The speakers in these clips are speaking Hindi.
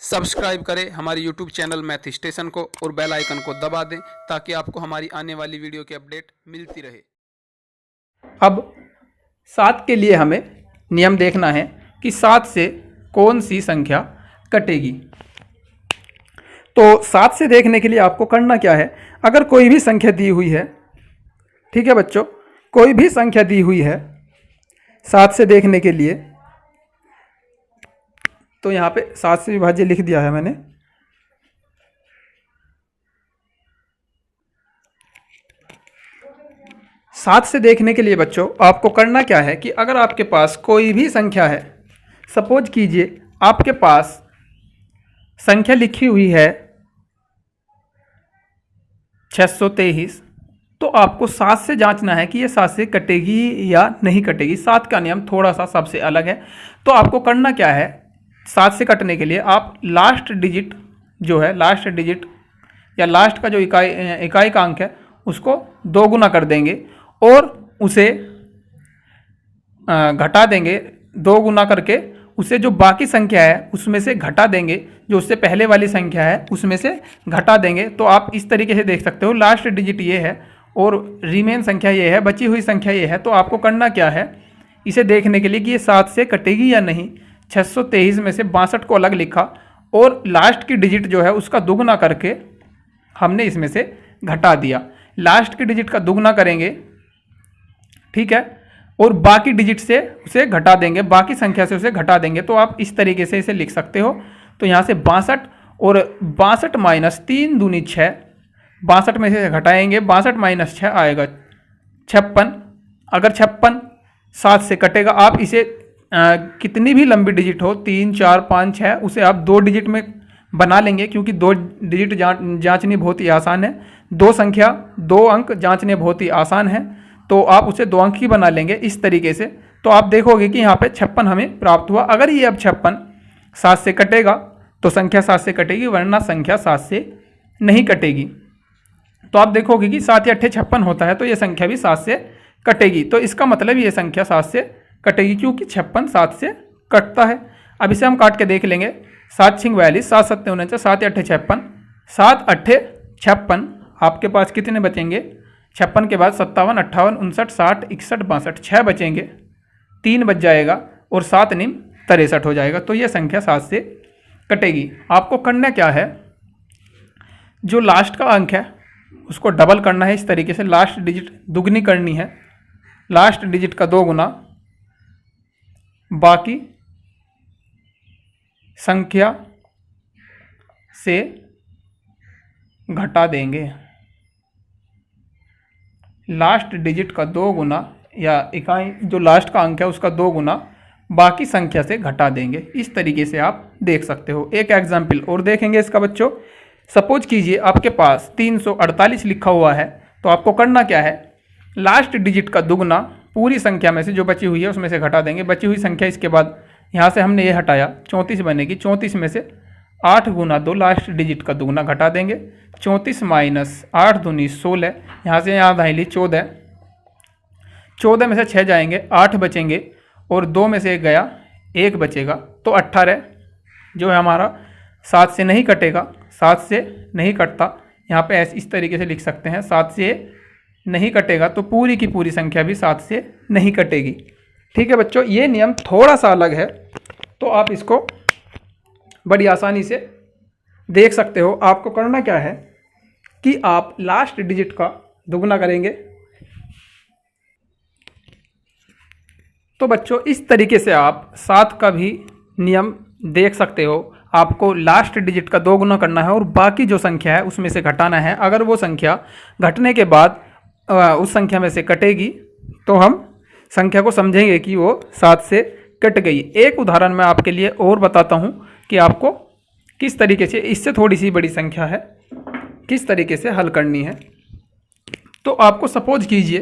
सब्सक्राइब करें हमारे यूट्यूब चैनल मैथ स्टेशन को और बेल आइकन को दबा दें ताकि आपको हमारी आने वाली वीडियो की अपडेट मिलती रहे। अब 7 के लिए हमें नियम देखना है कि 7 से कौन सी संख्या कटेगी। तो 7 से देखने के लिए आपको करना क्या है, अगर कोई भी संख्या दी हुई है, ठीक है बच्चों, कोई भी संख्या दी हुई है 7 से देखने के लिए, तो यहाँ पे 7 से विभाज्य लिख दिया है मैंने। सात से देखने के लिए बच्चों आपको करना क्या है कि अगर आपके पास कोई भी संख्या है, सपोज कीजिए आपके पास संख्या लिखी हुई है 623, तो आपको 7 से जांचना है कि ये 7 से कटेगी या नहीं कटेगी। 7 का नियम थोड़ा सा सबसे अलग है। तो आपको करना क्या है, 7 से कटने के लिए आप लास्ट डिजिट जो है, लास्ट डिजिट या लास्ट का जो इकाई का अंक है उसको 2 गुना कर देंगे और उसे घटा देंगे। 2 गुना करके उसे जो बाकी संख्या है उसमें से घटा देंगे, जो उससे पहले वाली संख्या है उसमें से घटा देंगे। तो आप इस तरीके से देख सकते हो, लास्ट डिजिट ये है और रिमेन संख्या ये है, बची हुई संख्या ये है। तो आपको करना क्या है, इसे देखने के लिए कि ये 7 से कटेगी या नहीं, 623 में से 62 को अलग लिखा और लास्ट की डिजिट जो है उसका दुगना करके हमने इसमें से घटा दिया। लास्ट की डिजिट का दुगना करेंगे, ठीक है, और बाकी डिजिट से उसे घटा देंगे, बाकी संख्या से उसे घटा देंगे। तो आप इस तरीके से इसे लिख सकते हो। तो यहाँ से 62 और 62 माइनस 3 दूनी 6, 62 में से घटाएंगे, 62 माइनस 6 आएगा 56। अगर 56 7 से कटेगा, आप इसे कितनी भी लंबी डिजिट हो, 3 4 5 6, उसे आप 2 डिजिट में बना लेंगे, क्योंकि 2 डिजिट जांचनी बहुत ही आसान है। 2 संख्या 2 अंक जांचने बहुत ही आसान है, तो आप उसे 2 अंक ही बना लेंगे इस तरीके से। तो आप देखोगे कि यहाँ पे 56 हमें प्राप्त हुआ। अगर ये अब 56 7 से कटेगा तो संख्या 7 से कटेगी, वरना संख्या 7 से नहीं कटेगी। तो आप देखोगे कि 7 या 8 56 होता है, तो ये संख्या भी 7 से कटेगी। तो इसका मतलब ये संख्या 7 से कटेगी, क्योंकि 56 7 से कटता है। अब इसे हम काट के देख लेंगे। 7 छिंग 42, 7 7 49, 7 8 56, 7 8 56। आपके पास कितने बचेंगे, 56 के बाद 57 58 59 60 61 62, 6 बचेंगे, 3 बच जाएगा और 7 निम 63 हो जाएगा। तो ये संख्या 7 से कटेगी। आपको करना क्या है, जो लास्ट का अंक है उसको डबल करना है इस तरीके से, लास्ट डिजिट दुगनी करनी है, लास्ट डिजिट का 2 गुना बाकी संख्या से घटा देंगे। लास्ट डिजिट का 2 गुना या इकाई जो लास्ट का अंक है उसका 2 गुना बाकी संख्या से घटा देंगे। इस तरीके से आप देख सकते हो। एक एग्जाम्पल और देखेंगे इसका बच्चों। सपोज कीजिए आपके पास 348 लिखा हुआ है, तो आपको करना क्या है, लास्ट डिजिट का दुगना पूरी संख्या में से जो बची हुई है उसमें से घटा देंगे। बची हुई संख्या इसके बाद यहाँ से हमने ये हटाया, 34 बनेगी। 34 में से 8 गुना 2 लास्ट डिजिट का दुगना घटा देंगे। 34 माइनस 8 दूनी 16, यहाँ से यहाँ धाइली 14, 14 में से 6 जाएंगे, 8 बचेंगे और 2 में से 1 गया, 1 बचेगा। तो 18 जो है हमारा 7 से नहीं कटेगा, 7 से नहीं कटता। यहाँ पे ऐसे इस तरीके से लिख सकते हैं, 7 से नहीं कटेगा तो पूरी की पूरी संख्या भी 7 से नहीं कटेगी। ठीक है बच्चों, ये नियम थोड़ा सा अलग है, तो आप इसको बड़ी आसानी से देख सकते हो। आपको करना क्या है कि आप लास्ट डिजिट का दुगना करेंगे। तो बच्चों इस तरीके से आप 7 का भी नियम देख सकते हो। आपको लास्ट डिजिट का 2 गुना करना है और बाकी जो संख्या है उसमें से घटाना है। अगर वो संख्या घटने के बाद उस संख्या में से कटेगी तो हम संख्या को समझेंगे कि वो 7 से कट गई। एक उदाहरण मैं आपके लिए और बताता हूँ कि आपको किस तरीके से, इससे थोड़ी सी बड़ी संख्या है, किस तरीके से हल करनी है। तो आपको सपोज कीजिए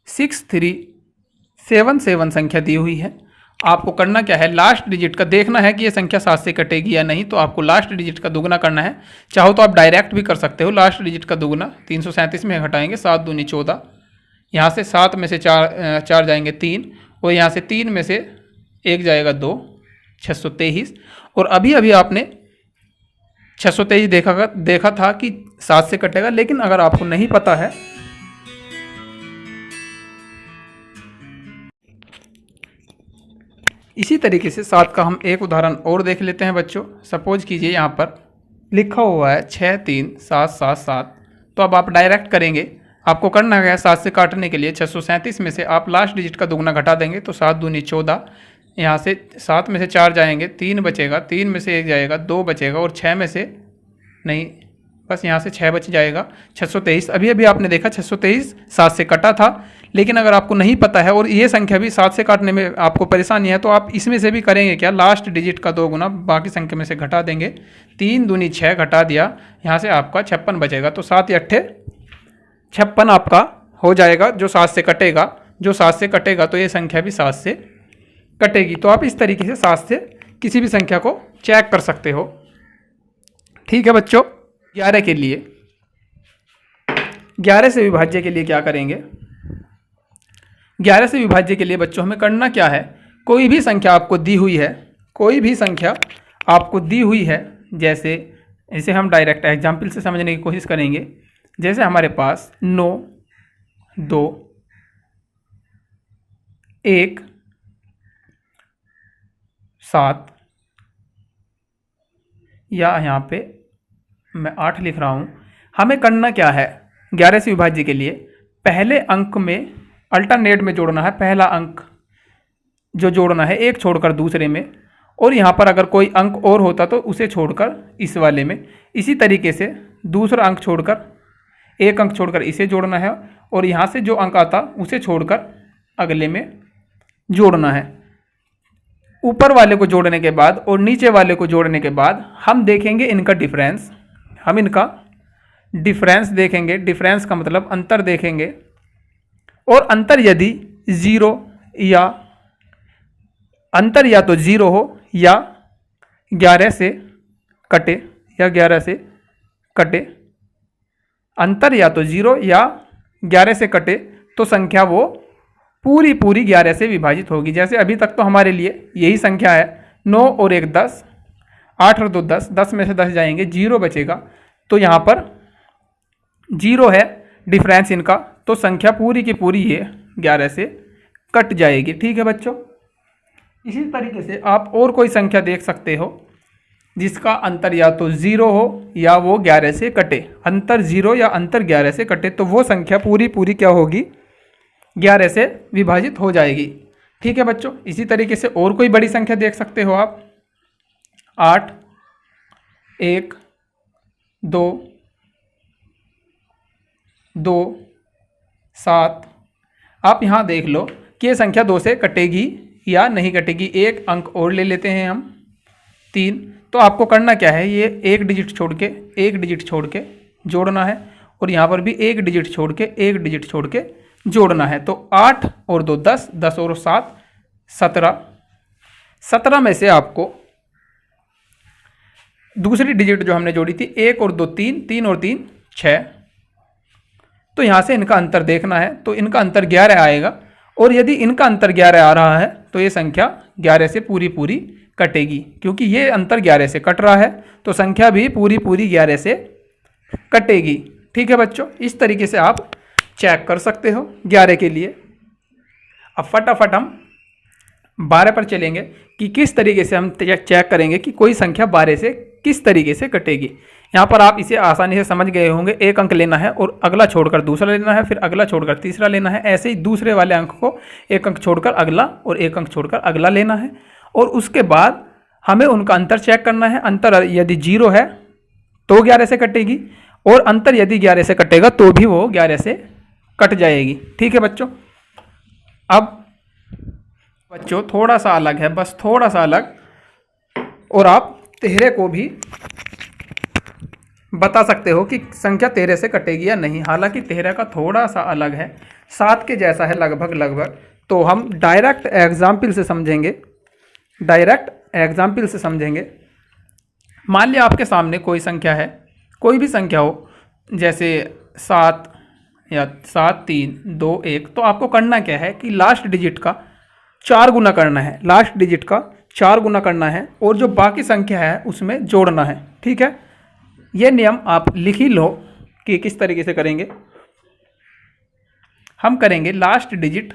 6377 संख्या दी हुई है। आपको करना क्या है, लास्ट डिजिट का देखना है कि ये संख्या 7 से कटेगी या नहीं। तो आपको लास्ट डिजिट का दुगना करना है। चाहो तो आप डायरेक्ट भी कर सकते हो। लास्ट डिजिट का दुगना 337 में घटाएंगे, 7 दूनी 14, यहाँ से 7 में से 4 जाएंगे 3, और यहाँ से 3 में से 1 जाएगा 2, 623। और अभी अभी आपने 623 देखा था कि 7 से कटेगा, लेकिन अगर आपको नहीं पता है, इसी तरीके से 7 का हम एक उदाहरण और देख लेते हैं बच्चों। सपोज कीजिए यहाँ पर लिखा हुआ है 6 3 7 7 7। तो अब आप डायरेक्ट करेंगे, आपको करना है 7 से काटने के लिए 637 में से आप लास्ट डिजिट का दुगना घटा देंगे तो 7 दूनी 14। यहाँ से 7 में से 4 जाएंगे, 3 बचेगा, 3 में से 1 जाएगा, 2 बचेगा, और 6 में से नहीं, बस यहाँ से 6 बच जाएगा। 623 अभी अभी आपने देखा 623 7 से कटा था, लेकिन अगर आपको नहीं पता है और ये संख्या भी 7 से काटने में आपको परेशानी है तो आप इसमें से भी करेंगे क्या, लास्ट डिजिट का 2 गुना बाकी संख्या में से घटा देंगे। 3 दूनी 6 घटा दिया, यहाँ से आपका 56 बचेगा। तो 7 या 8 56 आपका हो जाएगा, जो 7 से कटेगा। जो 7 से कटेगा तो ये संख्या भी 7 से कटेगी। तो आप इस तरीके से 7 से किसी भी संख्या को चेक कर सकते हो। ठीक है बच्चों। 11 के लिए, 11 से विभाज्य के लिए क्या करेंगे? 11 से विभाज्य के लिए बच्चों हमें करना क्या है, कोई भी संख्या आपको दी हुई है, कोई भी संख्या आपको दी हुई है, जैसे इसे हम डायरेक्ट एग्जाम्पल से समझने की कोशिश करेंगे। जैसे हमारे पास 9 2 1 7, या यहाँ पे मैं 8 लिख रहा हूँ। हमें करना क्या है 11 से विभाज्य के लिए, पहले अंक में अल्टरनेट में जोड़ना है। पहला अंक जो जोड़ना है एक छोड़कर दूसरे में, और यहाँ पर अगर कोई अंक और होता तो उसे छोड़कर इस वाले में। इसी तरीके से दूसरा अंक छोड़कर, एक अंक छोड़कर इसे जोड़ना है, और यहाँ से जो अंक आता उसे छोड़कर अगले में जोड़ना है। ऊपर वाले को जोड़ने के बाद और नीचे वाले को जोड़ने के बाद हम देखेंगे इनका डिफरेंस। हम इनका डिफरेंस देखेंगे, डिफरेंस का मतलब अंतर देखेंगे, और अंतर यदि ज़ीरो या अंतर या तो ज़ीरो हो या 11 से कटे, या 11 से कटे, अंतर या तो 0 या 11 से कटे तो संख्या वो पूरी 11 से विभाजित होगी। जैसे अभी तक तो हमारे लिए यही संख्या है, 9 और 1 10, 8 और 2 10, 10 में से 10 जाएंगे, 0 बचेगा। तो यहाँ पर 0 है डिफरेंस इनका, तो संख्या पूरी की पूरी ये 11 से कट जाएगी। ठीक है बच्चों। इसी तरीके से आप और कोई संख्या देख सकते हो जिसका अंतर या तो 0 हो या वो 11 से कटे। अंतर 0 या अंतर 11 से कटे तो वो संख्या पूरी क्या होगी, 11 से विभाजित हो जाएगी। ठीक है बच्चों। इसी तरीके से और कोई बड़ी संख्या देख सकते हो आप, 8 1 2 2 7। आप यहाँ देख लो कि ये संख्या 2 से कटेगी या नहीं कटेगी। एक अंक और ले लेते हैं हम, 3। तो आपको करना क्या है, ये एक डिजिट छोड़ के जोड़ना है, और यहाँ पर भी एक डिजिट छोड़ के जोड़ना है। तो 8 और 2 10, 10 और 7 17। 17 में से आपको दूसरी डिजिट जो हमने जोड़ी थी 1 और 2 3, 3 और 3 6। तो यहाँ से इनका अंतर देखना है, तो इनका अंतर 11 आएगा, और यदि इनका अंतर 11 आ रहा है तो ये संख्या 11 से पूरी कटेगी, क्योंकि ये अंतर 11 से कट रहा है तो संख्या भी पूरी 11 से कटेगी। ठीक है बच्चों। इस तरीके से आप चेक कर सकते हो 11 के लिए। अब फटाफट हम 12 पर चलेंगे कि किस तरीके से हम चेक करेंगे कि कोई संख्या 12 से किस तरीके से कटेगी। यहाँ पर आप इसे आसानी से समझ गए होंगे। एक अंक लेना है और अगला छोड़कर दूसरा लेना है, फिर अगला छोड़कर तीसरा लेना है। ऐसे ही दूसरे वाले अंक को एक अंक छोड़कर अगला और एक अंक छोड़कर अगला लेना है, और उसके बाद हमें उनका अंतर चेक करना है। अंतर यदि 0 है तो 11 से कटेगी, और अंतर यदि 11 से कटेगा तो भी वो 11 से कट जाएगी। ठीक है बच्चों। अब बच्चों थोड़ा सा अलग है, बस थोड़ा सा अलग, और आप तिहरे को भी बता सकते हो कि संख्या 13 से कटेगी या नहीं। हालांकि तिहरे का थोड़ा सा अलग है, 7 के जैसा है लगभग। तो हम डायरेक्ट एग्जाम्पल से समझेंगे। मान लिया आपके सामने कोई संख्या है, कोई भी संख्या हो, जैसे 7 या 7 3 2 1। तो आपको करना क्या है कि लास्ट डिजिट का 4 गुना करना है, लास्ट डिजिट का 4 गुना करना है, और जो बाकी संख्या है उसमें जोड़ना है। ठीक है। ये नियम आप लिख ही लो कि किस तरीके से करेंगे। हम करेंगे लास्ट डिजिट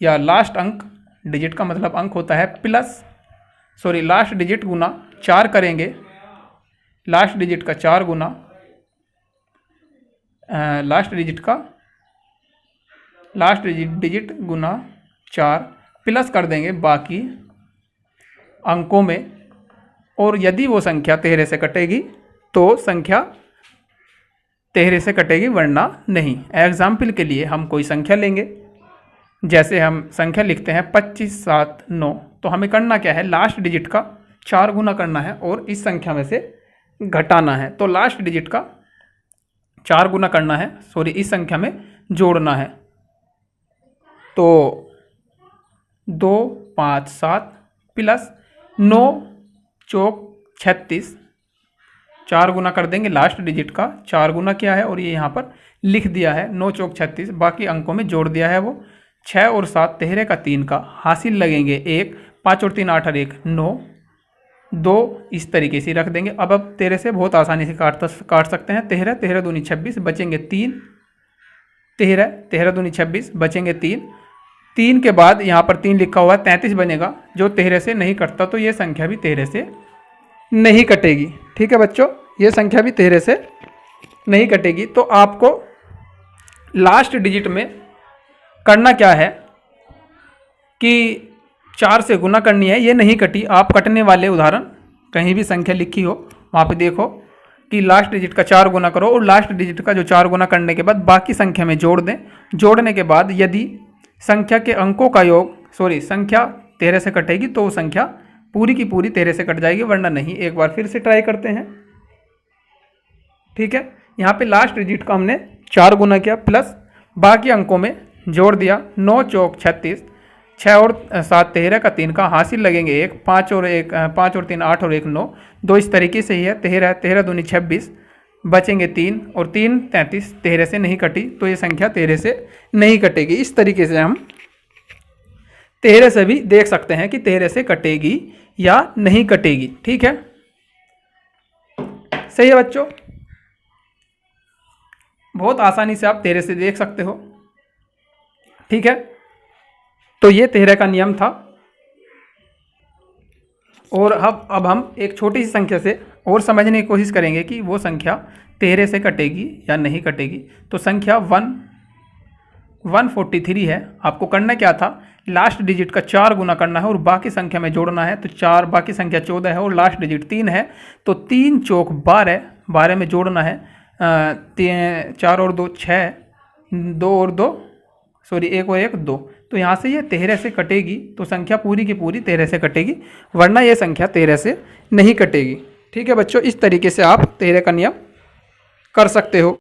या लास्ट अंक, डिजिट का मतलब अंक होता है, लास्ट डिजिट गुना 4 करेंगे। लास्ट डिजिट का 4 गुना लास्ट डिजिट गुना 4 प्लस कर देंगे बाकी अंकों में, और यदि वो संख्या 13 से कटेगी तो संख्या 13 से कटेगी, वरना नहीं। एग्जाम्पल के लिए हम कोई संख्या लेंगे, जैसे हम संख्या लिखते हैं 25 7 9, तो हमें करना क्या है, लास्ट डिजिट का 4 गुना करना है और इस संख्या में से घटाना है। तो लास्ट डिजिट का 4 गुना करना है, इस संख्या में जोड़ना है। तो 2 5 7 प्लस 9 चौक 36, 4 गुना कर देंगे लास्ट डिजिट का, 4 गुना किया है और ये यहाँ पर लिख दिया है 9 चौक 36, बाकी अंकों में जोड़ दिया है वो 6 और 7 13 का 3 का हासिल लगेंगे 1, 5 और 3 8 और 1 9, 2 इस तरीके से रख देंगे। अब 13 से बहुत आसानी से काट सकते हैं। 13 13 दूनी 26 बचेंगे 3, 13 13 दूनी 26 बचेंगे 3 के बाद यहाँ पर 3 लिखा हुआ है 33 बनेगा, जो 13 से नहीं कटता, तो ये संख्या भी 13 से नहीं कटेगी। ठीक है बच्चों, ये संख्या भी 13 से नहीं कटेगी। तो आपको लास्ट डिजिट में करना क्या है कि 4 से गुना करनी है, ये नहीं कटी। आप कटने वाले उदाहरण कहीं भी संख्या लिखी हो वहाँ पे देखो कि लास्ट डिजिट का 4 गुना करो और लास्ट डिजिट का जो 4 गुना करने के बाद बाकी संख्या में जोड़ दें। जोड़ने के बाद यदि संख्या के अंकों का योग संख्या 13 से कटेगी तो वो संख्या पूरी की पूरी 13 से कट जाएगी, वरना नहीं। एक बार फिर से ट्राई करते हैं। ठीक है, यहाँ पे लास्ट डिजिट का हमने 4 गुना किया प्लस बाकी अंकों में जोड़ दिया, 9 चौक 36, 6 और 7 13 का 3 का हासिल लगेंगे 1, 5 और 3 8 और 1 9, 2 इस तरीके से ही है। 13 13 दूनी 26 बचेंगे 3 और 3 33, 13 से नहीं कटी तो ये संख्या 13 से नहीं कटेगी। इस तरीके से हम 13 से भी देख सकते हैं कि 13 से कटेगी या नहीं कटेगी। ठीक है, सही है बच्चों, बहुत आसानी से आप 13 से देख सकते हो। ठीक है, तो ये 13 का नियम था। और अब हम एक छोटी सी संख्या से और समझने की कोशिश करेंगे कि वो संख्या 13 से कटेगी या नहीं कटेगी। तो संख्या 143 है। आपको करना क्या था, लास्ट डिजिट का 4 गुना करना है और बाकी संख्या में जोड़ना है। तो 4, बाकी संख्या 14 है और लास्ट डिजिट 3 है, तो 3 चौक 12, 12 में जोड़ना है 4 और 2 6, 2 और 2 1 और 1 2, तो यहाँ से ये 13 से कटेगी, तो संख्या पूरी की पूरी 13 से कटेगी, वरना ये संख्या 13 से नहीं कटेगी। ठीक है बच्चों, इस तरीके से आप 13 का नियम कर सकते हो।